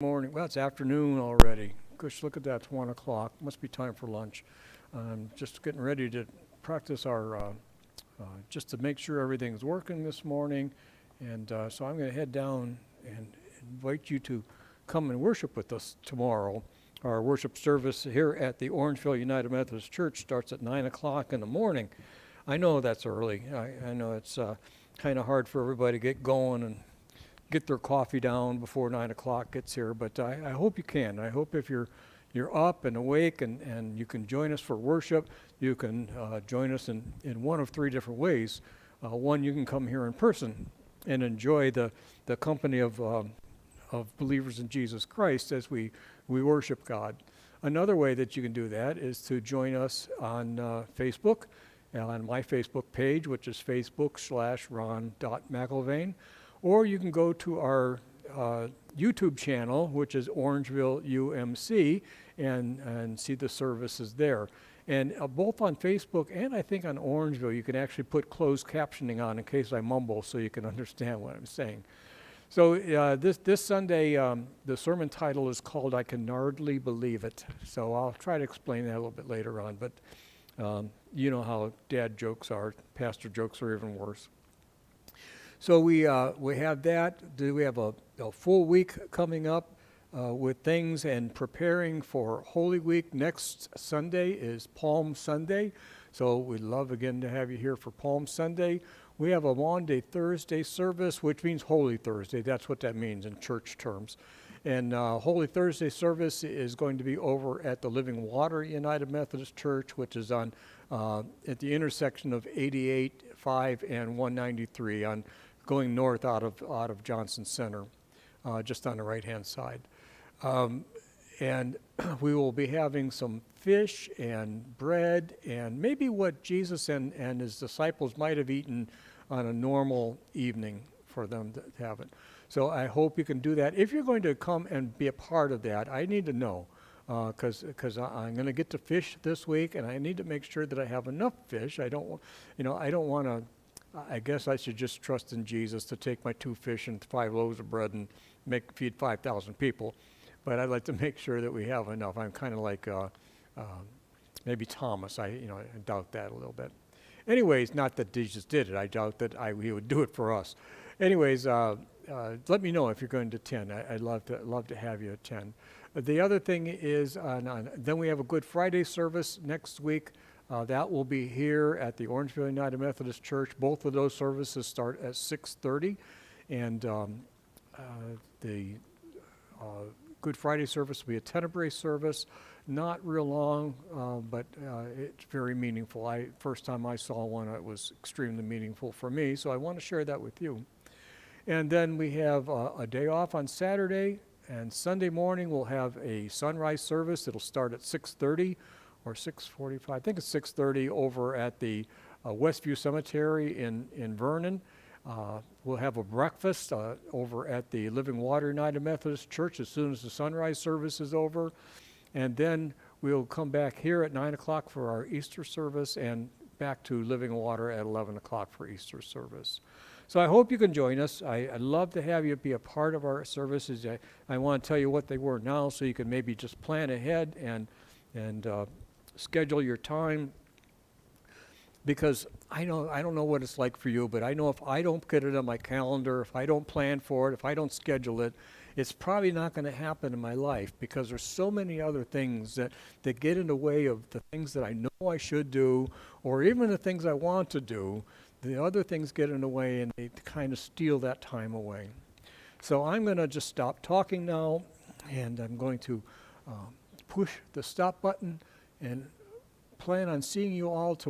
Morning. Well, it's afternoon already. Gosh, look at that. It's 1 o'clock. Must be time for lunch. Just getting ready to practice our, just to make sure everything's working this morning. And so I'm going to head down and invite you to come and worship with us tomorrow. Our worship service here at the Orangeville United Methodist Church starts at 9 o'clock in the morning. I know that's early. I know it's kind of hard for everybody to get going and get their coffee down before 9 o'clock gets here, but I hope you can. I hope if you're up and awake and you can join us for worship, you can join us in one of three different ways. One, you can come here in person and enjoy the company of believers in Jesus Christ as we worship God. Another way that you can do that is to join us on Facebook, on my Facebook page, which is facebook.com/ron.mcilvain. Or you can go to our YouTube channel, which is Orangeville UMC, and see the services there. And both on Facebook and I think on Orangeville, you can actually put closed captioning on in case I mumble so you can understand what I'm saying. So this Sunday, the sermon title is called I Can Hardly Believe It. So I'll try to explain that a little bit later on. But you know how dad jokes are. Pastor jokes are even worse. So we have that. We have a full week coming up with things and preparing for Holy Week. Next Sunday is Palm Sunday. So we'd love again to have you here for Palm Sunday. We have a Maundy Thursday service, which means Holy Thursday. That's what that means in church terms. And Holy Thursday service is going to be over at the Living Water United Methodist Church, which is on at the intersection of 88, 5, and 193 on going north out of Johnson Center, just on the right-hand side. And we will be having some fish and bread and maybe what Jesus and his disciples might have eaten on a normal evening for them to have it. So I hope you can do that. If you're going to come and be a part of that, I need to know, because I'm going to get to fish this week, and I need to make sure that I have enough fish. I don't want to. I guess I should just trust in Jesus to take my 2 fish and 5 loaves of bread and feed 5,000 people. But I'd like to make sure that we have enough. I'm kind of like maybe Thomas. I doubt that a little bit. Anyways, not that Jesus did it. I doubt that he would do it for us. Anyways, let me know if you're going to attend. I'd love to have you attend. The other thing is, then we have a Good Friday service next week. That will be here at the Orangeville United Methodist Church. Both of those services start at 6:30, and the Good Friday service will be a Tenebrae service. Not real long, but it's very meaningful. First time I saw one, it was extremely meaningful for me, so I want to share that with you. And then we have a day off on Saturday, and Sunday morning we'll have a sunrise service. It'll start at 6:30. Or 6:45, I think it's 6:30 over at the Westview Cemetery in Vernon. We'll have a breakfast over at the Living Water United Methodist Church as soon as the sunrise service is over. And then we'll come back here at 9 o'clock for our Easter service and back to Living Water at 11 o'clock for Easter service. So I hope you can join us. I'd love to have you be a part of our services. I want to tell you what they were now so you can maybe just plan ahead and schedule your time, because I don't know what it's like for you, but I know if I don't get it on my calendar, if I don't plan for it, if I don't schedule it, it's probably not going to happen in my life, because there's so many other things that get in the way of the things that I know I should do, or even the things I want to do. The other things get in the way and they kind of steal that time away. So I'm going to just stop talking now, and I'm going to push the stop button and plan on seeing you all tomorrow.